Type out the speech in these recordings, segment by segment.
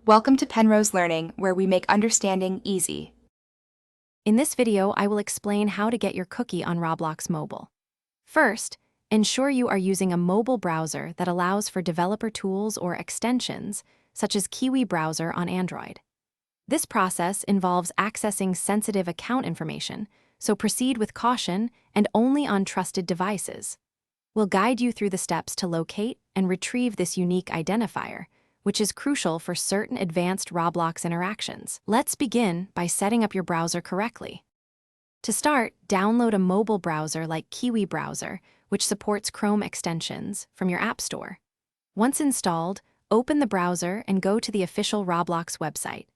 Welcome to Penrose Learning, where we make understanding easy. In this video, I will explain how to get your cookie on Roblox Mobile. First, ensure you are using a mobile browser that allows for developer tools or extensions, such as Kiwi Browser on Android. This process involves accessing sensitive account information, so proceed with caution and only on trusted devices. We'll guide you through the steps to locate and retrieve this unique identifier, which is crucial for certain advanced Roblox interactions. Let's begin by setting up your browser correctly. To start, download a mobile browser like Kiwi Browser, which supports Chrome extensions, from your App Store. Once installed, open the browser and go to the official Roblox website.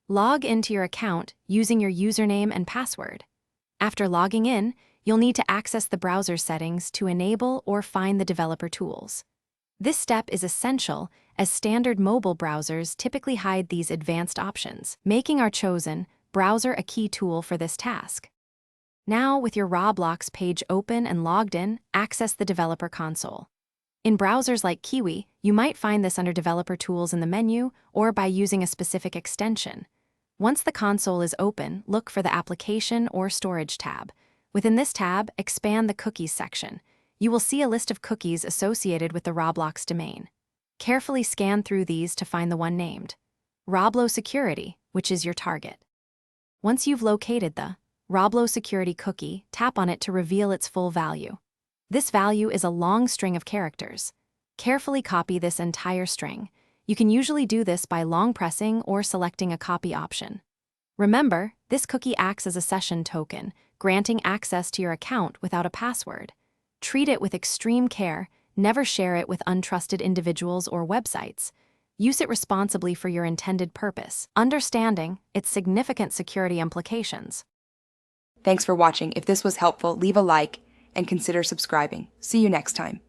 Log into your account using your username and password. After logging in, you'll need to access the browser settings to enable or find the developer tools. This step is essential as standard mobile browsers typically hide these advanced options, making our chosen browser a key tool for this task. Now, with your Roblox page open and logged in, access the developer console. In browsers like Kiwi, you might find this under Developer Tools in the menu or by using a specific extension. Once the console is open, look for the Application or Storage tab. Within this tab, expand the Cookies section. You will see a list of cookies associated with the Roblox domain. Carefully scan through these to find the one named Roblo Security, which is your target. Once you've located the Roblo Security cookie, tap on it to reveal its full value. This value is a long string of characters. Carefully copy this entire string. You can usually do this by long pressing or selecting a copy option. Remember, this cookie acts as a session token, granting access to your account without a password. Treat it with extreme care, never share it with untrusted individuals or websites. Use it responsibly for your intended purpose, understanding its significant security implications. Thanks for watching. If this was helpful, leave a like and consider subscribing. See you next time.